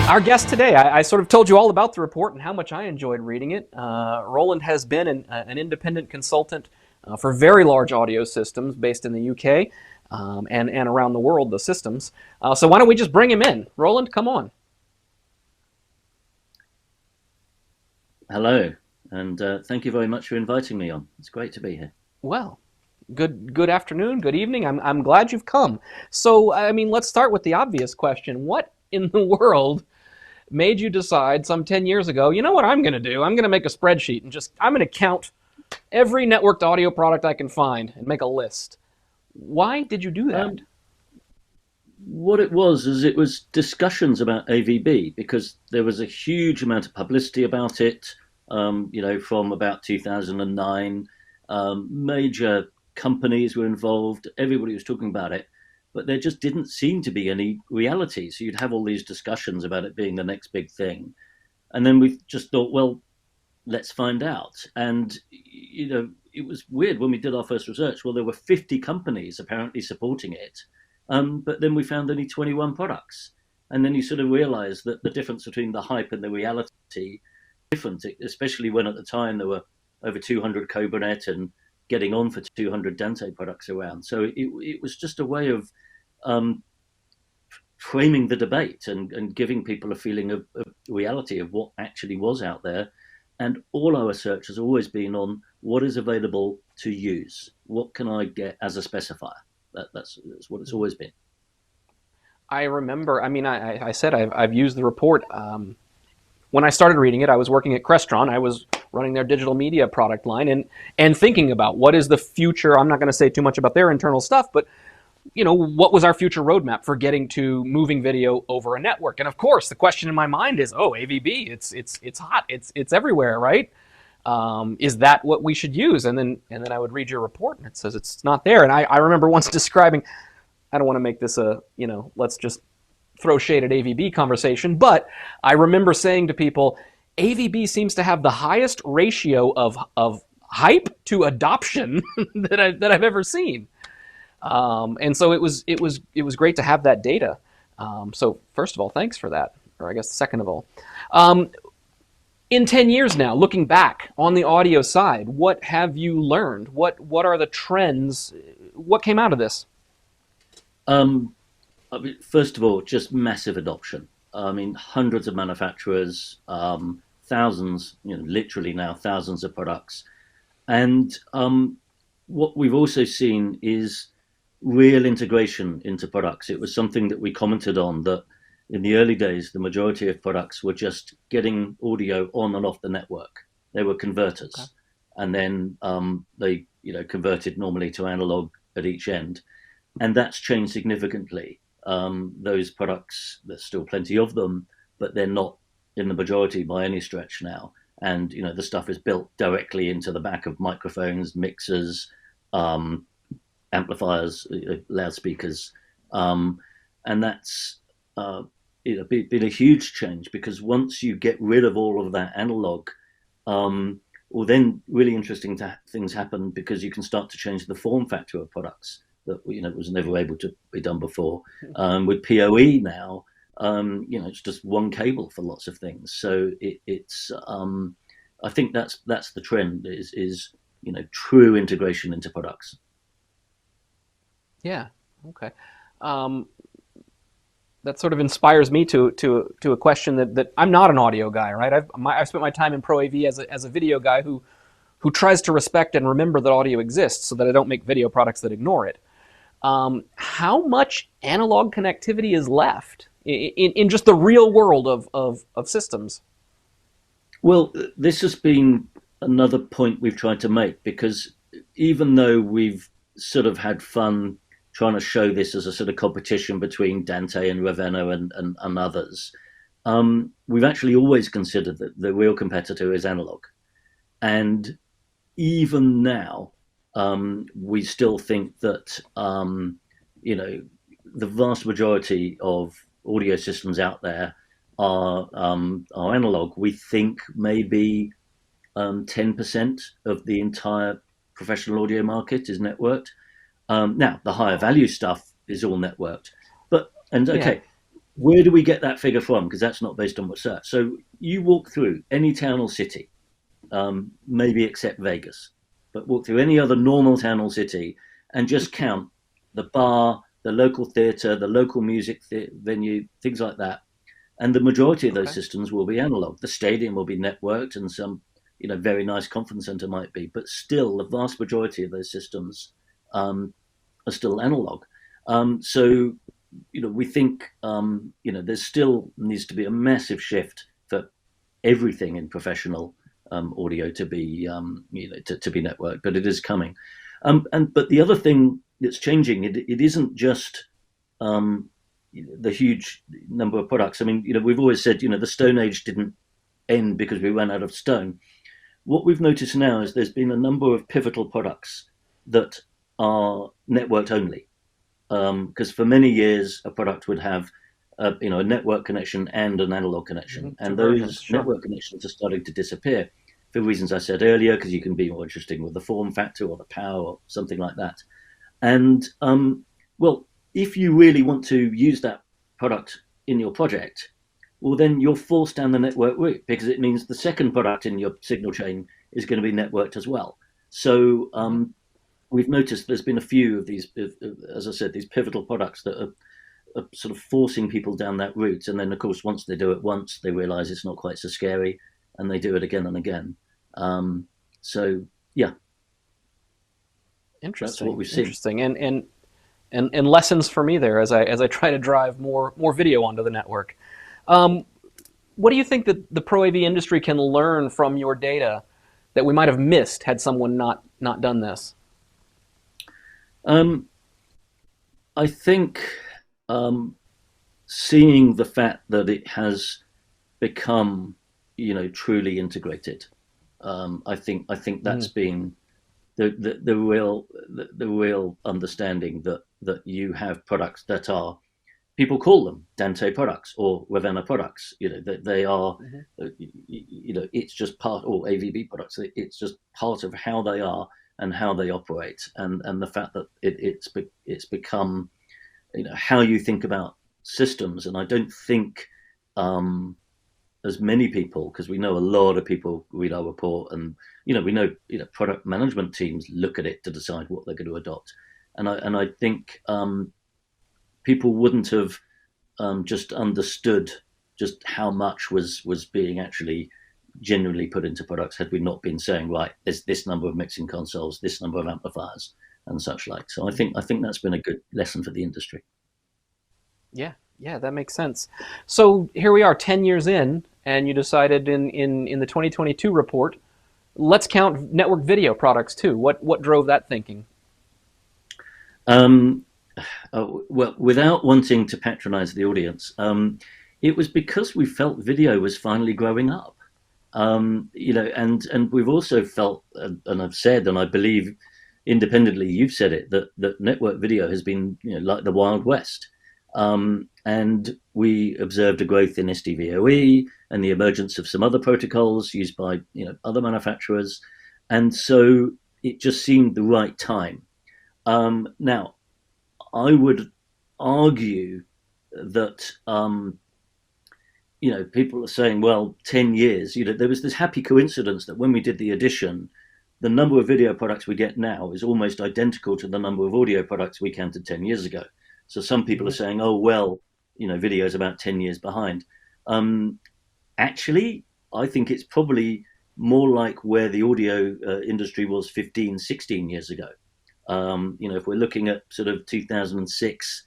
Our guest today, I sort of told you all about the report and how much I enjoyed reading it. Roland has been an independent consultant for very large audio systems based in the UK and around the world, the systems. So why don't we just bring him in? Roland, come on. Hello, and thank you very much for inviting me on. It's great to be here. Well, good afternoon, good evening. I'm glad you've come. So, I mean, let's start with the obvious question. What in the world made you decide some 10 years ago, you know what I'm going to do? I'm going to make a spreadsheet and I'm going to count every networked audio product I can find and make a list. Why did you do that? What it was is it was discussions about AVB because there was a huge amount of publicity about it, from about 2009. Major companies were involved, everybody was talking about it, but there just didn't seem to be any reality. So you'd have all these discussions about it being the next big thing. And then we just thought, well, let's find out. And, it was weird when we did our first research. Well, there were 50 companies apparently supporting it. But then we found only 21 products. And then you sort of realize that the difference between the hype and the reality different, especially when at the time there were over 200 Cobranet and getting on for 200 Dante products around. So it was just a way of framing the debate and giving people a feeling of reality of what actually was out there. And all our research has always been on what is available to use. What can I get as a specifier? That's what it's always been. I remember, I mean, I said I've used the report. When I started reading it, I was working at Crestron. I was running their digital media product line and thinking about what is the future. I'm not going to say too much about their internal stuff, but what was our future roadmap for getting to moving video over a network? And of course, the question in my mind is, oh, AVB, it's hot, it's everywhere, right? Is that what we should use? And then I would read your report, and it says it's not there. And I remember once describing, I don't want to make this let's just throw shade at AVB conversation, but I remember saying to people, AVB seems to have the highest ratio of hype to adoption that I've ever seen. And so it was great to have that data. So first of all, thanks for that. Or I guess second of all, in 10 years now, looking back on the audio side, what have you learned? What are the trends? What came out of this? First of all, just massive adoption. I mean, hundreds of manufacturers, thousands, literally now thousands of products. And what we've also seen is real integration into products. It was something that we commented on, that in the early days, the majority of products were just getting audio on and off the network. They were converters. Okay. And then they converted normally to analog at each end. And that's changed significantly. Those products, there's still plenty of them, but they're not in the majority by any stretch now. And the stuff is built directly into the back of microphones, mixers, amplifiers, loudspeakers, and that's been a huge change, because once you get rid of all of that analog, well, then really interesting things happen, because you can start to change the form factor of products that was never able to be done before. With PoE now, it's just one cable for lots of things. So it's I think that's the trend is true integration into products. Yeah. Okay. That sort of inspires me to a question that I'm not an audio guy, right? I've spent my time in Pro AV as a video guy who tries to respect and remember that audio exists, so that I don't make video products that ignore it. How much analog connectivity is left in just the real world of systems? Well, this has been another point we've tried to make, because even though we've sort of had fun trying to show this as a sort of competition between Dante and Ravenna and others, we've actually always considered that the real competitor is analog. And even now, we still think that, the vast majority of audio systems out there are analog. We think maybe 10% of the entire professional audio market is networked. Now, the higher value stuff is all networked. Okay, where do we get that figure from? Because that's not based on research. So you walk through any town or city, maybe except Vegas, but walk through any other normal town or city and just count the bar, the local theatre, the local music venue, things like that. And the majority of those Okay. systems will be analog. The stadium will be networked, and some, very nice conference center might be, but still, the vast majority of those systems are still analog. So we think there's still needs to be a massive shift for everything in professional audio to be to be networked, but it is coming. But the other thing that's changing, it isn't just the huge number of products. I mean, we've always said the Stone Age didn't end because we ran out of stone. What we've noticed now is there's been a number of pivotal products that are networked only, because for many years a product would have a network connection and an analog connection, Two and versions, those sure. network connections are starting to disappear for reasons I said earlier, because you can be more interesting with the form factor or the power or something like that. And well, if you really want to use that product in your project, well, then you're forced down the network route, because it means the second product in your signal chain is going to be networked as well. So Hmm. we've noticed there's been a few of these, as I said, these pivotal products that are sort of forcing people down that route. And then, of course, once they do it once, they realize it's not quite so scary, and they do it again and again. Um, so, yeah, that's what Interesting, we've seen. interesting, and lessons for me there as I try to drive more video onto the network. Um, what do you think that the pro AV industry can learn from your data that we might have missed had someone not done this? Um, I think um, seeing the fact that it has become, truly integrated. I think that's Mm, been the real understanding that you have products that are, people call them Dante products or Ravenna products. That they are, hmm it's just part, or AVB products. It's just part of how they are and how they operate, and the fact that it's become, how you think about systems. And I don't think um, as many people, because we know a lot of people read our report, and we know product management teams look at it to decide what they're going to adopt. And I think people wouldn't have just understood just how much was being actually genuinely put into products had we not been saying, right, there's this number of mixing consoles, this number of amplifiers, and such like. So I think that's been a good lesson for the industry. Yeah, yeah, that makes sense. So here we are, 10 years in, and you decided in the 2022 report, let's count network video products too. What drove that thinking? Um, well, without wanting to patronize the audience, it was because we felt video was finally growing up. And we've also felt, and I've said, and I believe independently, you've said it, that network video has been, like the Wild West. And we observed a growth in SDVoE and the emergence of some other protocols used by other manufacturers, and so it just seemed the right time. Now, I would argue that people are saying, well, 10 years. There was this happy coincidence that when we did the addition, the number of video products we get now is almost identical to the number of audio products we counted 10 years ago. So some people are Hmm. saying, oh, well, video is about 10 years behind. Um, Actually, I think it's probably more like where the audio industry was 15, 16 years ago. If we're looking at sort of 2006,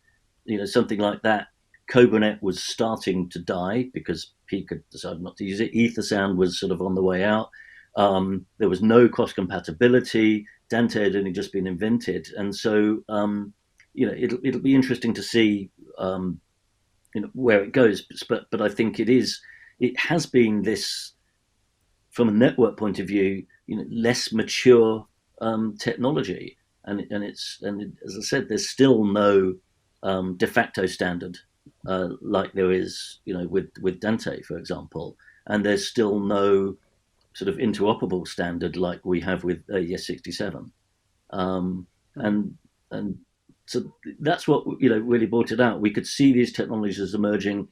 something like that, Cobranet was starting to die because Peak had decided not to use it. Ether Sound was sort of on the way out. There was no cross compatibility. Dante had only just been invented, and so it'll be interesting to see where it goes. But I think it has been this, from a network point of view, less mature technology, and as I said, there's still no de facto standard like there is, with Dante, for example, and there's still no sort of interoperable standard like we have with ES67. Um, Hmm. and and so that's what really brought it out. We could see these technologies emerging,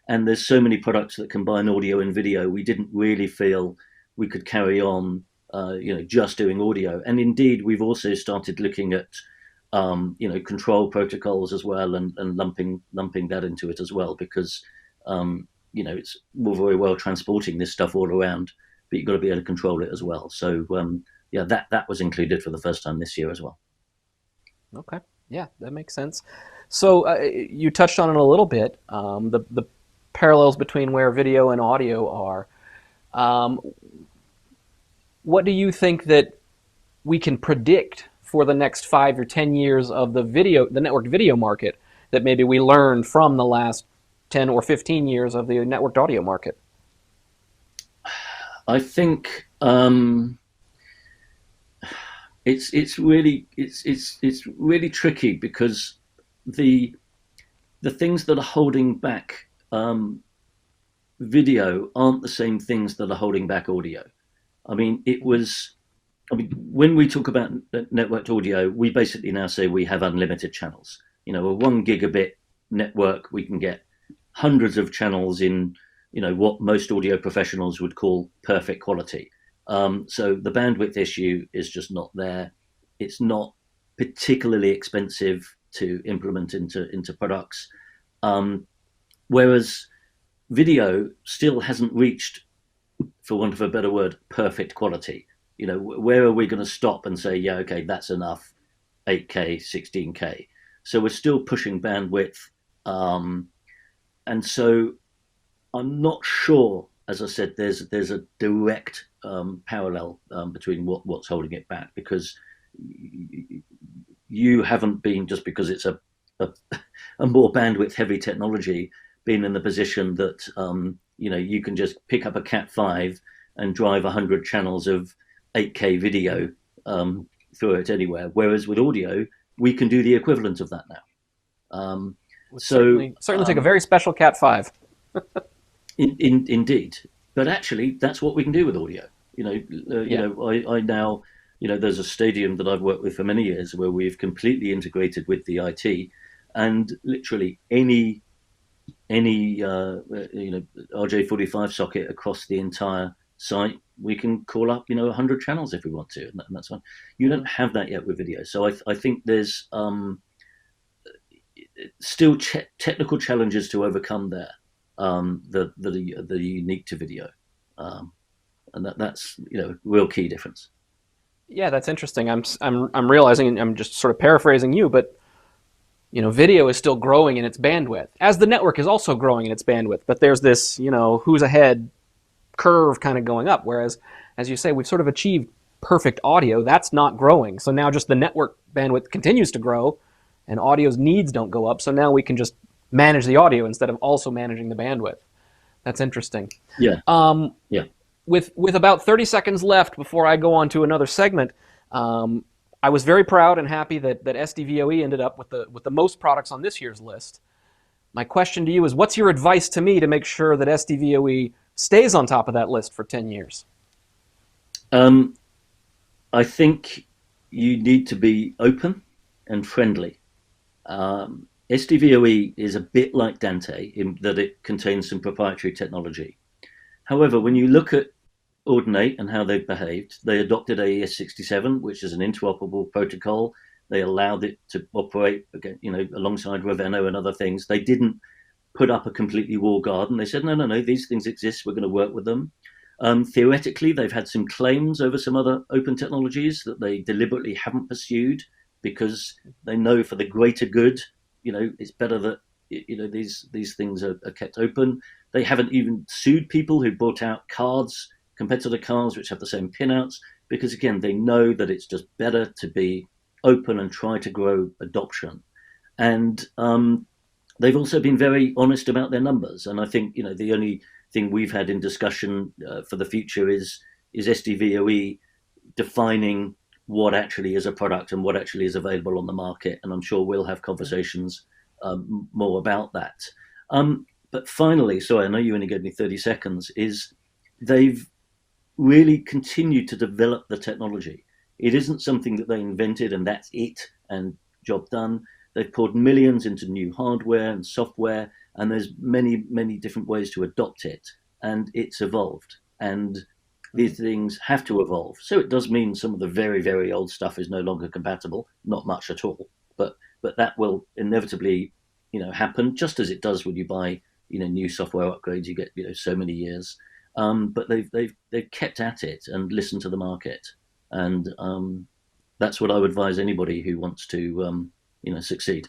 and there's so many products that combine audio and video. We didn't really feel we could carry on, just doing audio. And indeed, we've also started looking at control protocols as well, and lumping that into it as well, because it's all very well transporting this stuff all around, but you've got to be able to control it as well. So that was included for the first time this year as well. Okay. Yeah, that makes sense. So you touched on it a little bit, the parallels between where video and audio are. Um, what do you think that we can predict for the next 5 or 10 years of the networked video market that maybe we learned from the last 10 or 15 years of the networked audio market? I think it's really tricky, because the things that are holding back video aren't the same things that are holding back audio. I mean, when we talk about networked audio, we basically now say we have unlimited channels. A 1 gigabit network, we can get hundreds of channels in, what most audio professionals would call perfect quality. So the bandwidth issue is just not there. It's not particularly expensive to implement into products. Whereas video still hasn't reached, for want of a better word, perfect quality. Where are we going to stop and say, yeah, okay, that's enough, 8K, 16K? So we're still pushing bandwidth. And so I'm not sure, as I said, there's a direct parallel between what's holding it back, because you haven't been, just because it's a more bandwidth heavy technology, been in the position that you can just pick up a Cat5 and drive 100 channels of 8K video through it anywhere. Whereas with audio, we can do the equivalent of that now. Certainly take a very special Cat5. Indeed, but actually, that's what we can do with audio. I now, there's a stadium that I've worked with for many years where we've completely integrated with the IT, and literally any RJ45 socket across the entire site, we can call up 100 channels if we want to, and that's fine. You don't have that yet with video, so I think there's still technical challenges to overcome there that are unique to video, and that's real key difference. Yeah, that's interesting. I'm realizing, and I'm just sort of paraphrasing you, but video is still growing in its bandwidth, as the network is also growing in its bandwidth. But there's this, who's ahead curve kind of going up. Whereas, as you say, we've sort of achieved perfect audio. That's not growing. So now just the network bandwidth continues to grow, and audio's needs don't go up. So now we can just manage the audio instead of also managing the bandwidth. That's interesting. Yeah. Yeah. With about 30 seconds left before I go on to another segment, I was very proud and happy that SDVoE ended up with the most products on this year's list. My question to you is, what's your advice to me to make sure that SDVoE stays on top of that list for 10 years? I think you need to be open and friendly. SDVoE is a bit like Dante in that it contains some proprietary technology. However, when you look at Ordinate and how they've behaved, they adopted AES67, which is an interoperable protocol. They allowed it to operate again, alongside Ravenna and other things. They didn't put up a completely walled garden. They said, no, these things exist. We're going to work with them. Theoretically, they've had some claims over some other open technologies that they deliberately haven't pursued, because they know for the greater good, it's better that these things are kept open. They haven't even sued people who brought out competitor cards which have the same pinouts, because again, they know that it's just better to be open and try to grow adoption. And they've also been very honest about their numbers. And I think the only thing we've had in discussion for the future is SDVoE defining what actually is a product and what actually is available on the market. And I'm sure we'll have conversations more about that. But finally, sorry, I know you only gave me 30 seconds, is they've really continued to develop the technology. It isn't something that they invented and that's it and job done. they've poured millions into new hardware and software, and there's many different ways to adopt it, and it's evolved. And these things have to evolve. So it does mean some of the very old stuff is no longer compatible, not much at all. But that will inevitably, happen, just as it does when you buy, new software upgrades. You get, so many years. But they've kept at it and listened to the market, and that's what I would advise anybody who wants to, succeed.